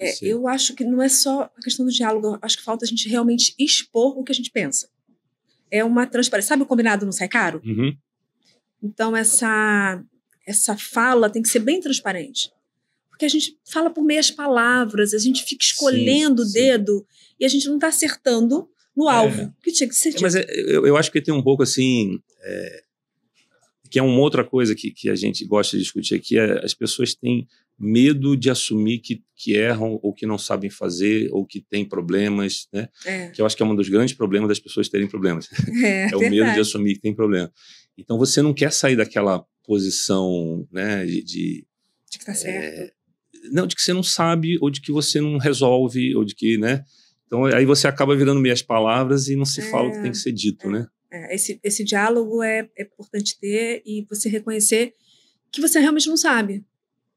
Você... Eu acho que não é só a questão do diálogo, acho que falta a gente realmente expor o que a gente pensa. É uma transparência. Sabe o combinado não sai caro? Uhum. Então, essa fala tem que ser bem transparente. Porque a gente fala por meias palavras, a gente fica escolhendo o dedo e a gente não está acertando no alvo, que tinha que ser dito. Mas eu acho que tem um pouco assim... que é uma outra coisa que a gente gosta de discutir aqui, as pessoas têm medo de assumir que erram ou que não sabem fazer ou que têm problemas, né? Que eu acho que é um dos grandes problemas das pessoas terem problemas. É o medo de assumir que tem problema. Então você não quer sair daquela posição, né, de que tá certo. Não, de que você não sabe ou de que você não resolve ou de que, né? Então aí você acaba virando meias palavras e não se fala o que tem que ser dito, né? Esse diálogo é importante ter e você reconhecer que você realmente não sabe.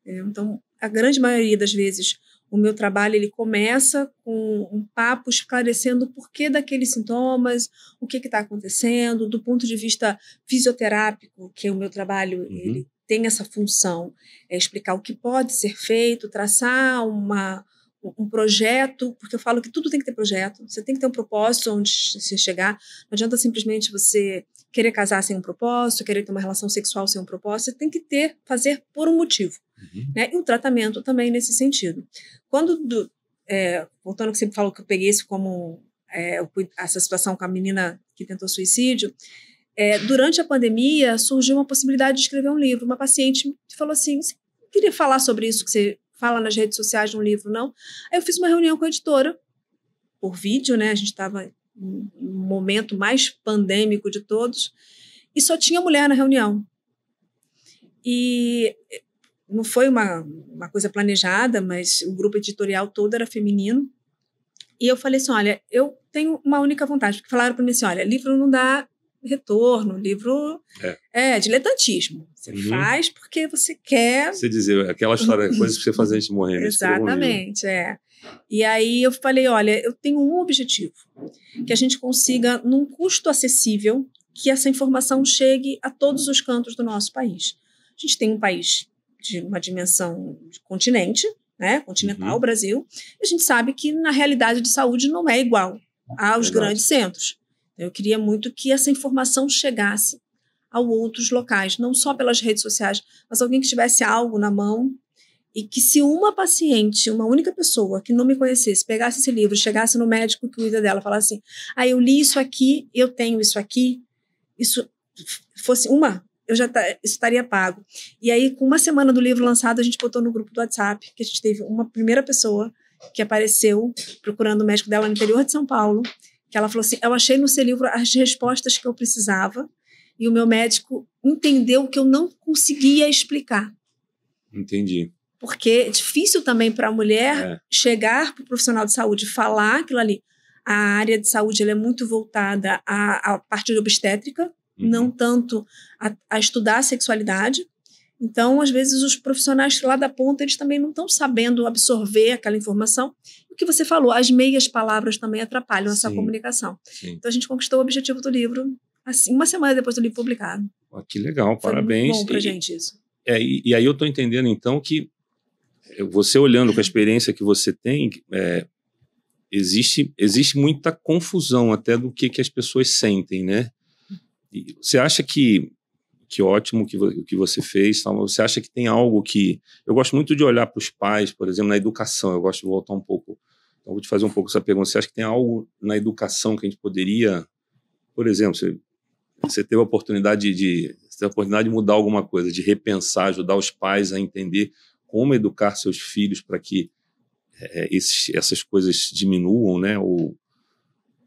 Então, a grande maioria das vezes, o meu trabalho ele começa com um papo esclarecendo o porquê daqueles sintomas, o que está acontecendo, do ponto de vista fisioterápico, que é o meu trabalho, ele tem essa função, explicar o que pode ser feito, traçar um projeto, porque eu falo que tudo tem que ter projeto, você tem que ter um propósito onde você chegar, não adianta simplesmente você querer casar sem um propósito, querer ter uma relação sexual sem um propósito, você tem que fazer por um motivo. Né? E um tratamento também nesse sentido. Voltando ao que você falou que eu peguei isso como essa situação com a menina que tentou suicídio, durante a pandemia surgiu uma possibilidade de escrever um livro. Uma paciente falou assim, você queria falar sobre isso que você fala nas redes sociais de um livro, não? Aí eu fiz uma reunião com a editora, por vídeo, né? A gente estava no momento mais pandêmico de todos, e só tinha mulher na reunião. E não foi uma coisa planejada, mas o grupo editorial todo era feminino. E eu falei assim, olha, eu tenho uma única vontade, porque falaram para mim assim, olha, livro não dá retorno, livro é diletantismo. Você faz porque você quer... Você dizer, aquela história, coisas que você faz antes de morrer. Exatamente, E aí eu falei, olha, eu tenho um objetivo, que a gente consiga, num custo acessível, que essa informação chegue a todos os cantos do nosso país. A gente tem um país de uma dimensão de continente, né, continental, Brasil, e a gente sabe que na realidade de saúde não é igual aos grandes centros. Eu queria muito que essa informação chegasse a outros locais, não só pelas redes sociais, mas alguém que tivesse algo na mão e que se uma paciente, uma única pessoa que não me conhecesse, pegasse esse livro, chegasse no médico que cuida dela, falasse assim, eu li isso aqui, eu tenho isso aqui, isso fosse isso estaria pago. E aí, com uma semana do livro lançado, a gente botou no grupo do WhatsApp, que a gente teve uma primeira pessoa que apareceu procurando o médico dela no interior de São Paulo, que ela falou assim, eu achei no seu livro as respostas que eu precisava e o meu médico entendeu que eu não conseguia explicar. Entendi. Porque é difícil também para a mulher chegar para o profissional de saúde e falar aquilo ali. A área de saúde ela é muito voltada à parte de obstétrica, não tanto a estudar a sexualidade. Então, às vezes, os profissionais lá da ponta, eles também não estão sabendo absorver aquela informação. O que você falou, as meias palavras também atrapalham essa comunicação. Então, a gente conquistou o objetivo do livro, assim, uma semana depois do livro publicado. Que legal, Foi parabéns. Muito bom para a gente isso. E aí eu estou entendendo, então, que você olhando com a experiência que você tem, existe muita confusão até do que as pessoas sentem, né? E você acha que ótimo que você fez, tá? Você acha que tem algo que... Eu gosto muito de olhar para os pais, por exemplo, na educação, eu gosto de voltar um pouco, então vou te fazer um pouco essa pergunta, você acha que tem algo na educação que a gente poderia, por exemplo, você teve a oportunidade de mudar alguma coisa, de repensar, ajudar os pais a entender como educar seus filhos para que essas coisas diminuam, né? Ou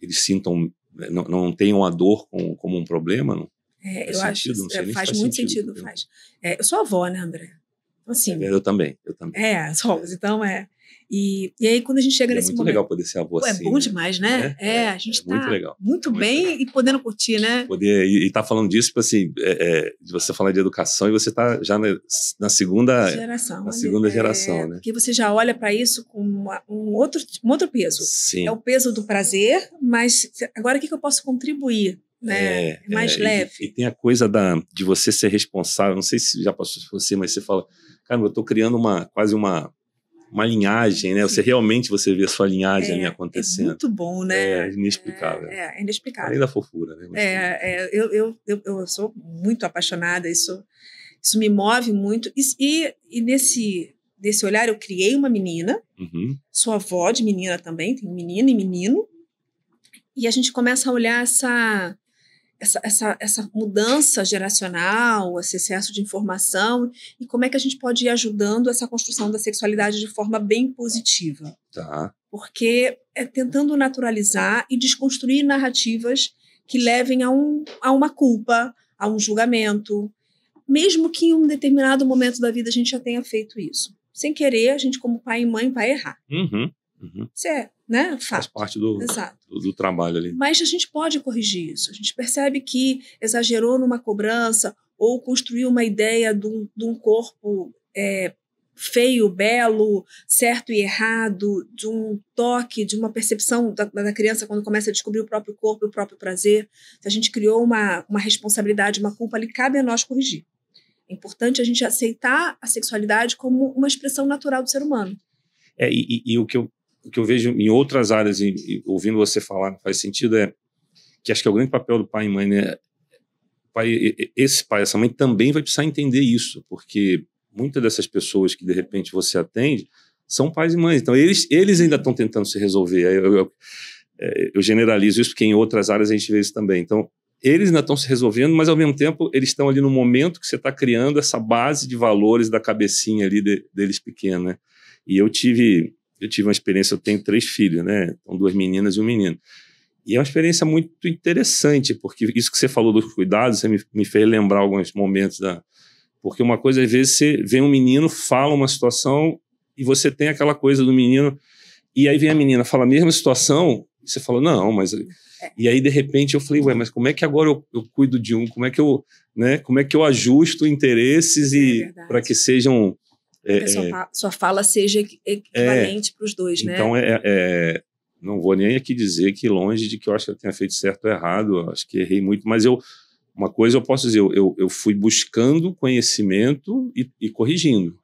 eles sintam, não tenham a dor como um problema, não? Eu acho que faz muito sentido. Faz. Eu sou avó, né, André? Então, assim, eu também. Somos, então E aí, quando a gente chega nesse momento... É muito legal poder ser avó assim. É bom demais, né? A gente tá muito bem legal. E podendo curtir, né? E tá falando disso, tipo assim, de você falar de educação e você tá já na segunda geração. Na segunda geração, né? Porque você já olha para isso com um outro peso. Sim. É o peso do prazer, mas agora o que eu posso contribuir? Né? Mais leve. E tem a coisa de você ser responsável, não sei se já passou por você, mas você fala, cara, eu estou criando quase uma uma linhagem, né? Você realmente vê a sua linhagem ali acontecendo. É muito bom, né? É inexplicável. É inexplicável. Além da fofura, né? Eu sou muito apaixonada, isso me move muito. E nesse olhar, eu criei uma menina, sou avó de menina também, tenho menina e menino, e a gente começa a olhar essa mudança geracional, esse excesso de informação, e como é que a gente pode ir ajudando essa construção da sexualidade de forma bem positiva. Tá. Porque é tentando naturalizar e desconstruir narrativas que levem a uma culpa, a um julgamento, mesmo que em um determinado momento da vida a gente já tenha feito isso. Sem querer, a gente como pai e mãe vai errar. Isso é, né? Fato. Faz parte do trabalho ali. Mas a gente pode corrigir isso. A gente percebe que exagerou numa cobrança ou construiu uma ideia de um corpo feio, belo, certo e errado, de um toque, de uma percepção da criança quando começa a descobrir o próprio corpo e o próprio prazer. Se a gente criou uma responsabilidade, uma culpa, ali cabe a nós corrigir. É importante a gente aceitar a sexualidade como uma expressão natural do ser humano. E o que eu vejo em outras áreas, e ouvindo você falar, faz sentido, que acho que é o grande papel do pai e mãe, né? Esse pai, essa mãe também vai precisar entender isso, porque muitas dessas pessoas que de repente você atende são pais e mães, então eles ainda estão tentando se resolver. Eu generalizo isso porque em outras áreas a gente vê isso também. Então, eles ainda estão se resolvendo, mas ao mesmo tempo eles estão ali no momento que você está criando essa base de valores da cabecinha ali deles pequeno, né? E eu tive uma experiência, eu tenho 3 filhos, né? Então, 2 meninas e um menino. E é uma experiência muito interessante, porque isso que você falou dos cuidados, você me fez lembrar alguns momentos Porque uma coisa, às vezes, você vê um menino, fala uma situação, e você tem aquela coisa do menino, e aí vem a menina, fala a mesma situação, e você fala, não, mas... E aí, de repente, eu falei, mas como é que agora eu cuido de um? Como é que eu ajusto interesses para que sejam... sua fala seja equivalente para os dois, né? Então, não vou nem aqui dizer que longe de que eu acho que eu tenha feito certo ou errado, eu acho que errei muito, mas uma coisa eu posso dizer, eu fui buscando conhecimento e corrigindo.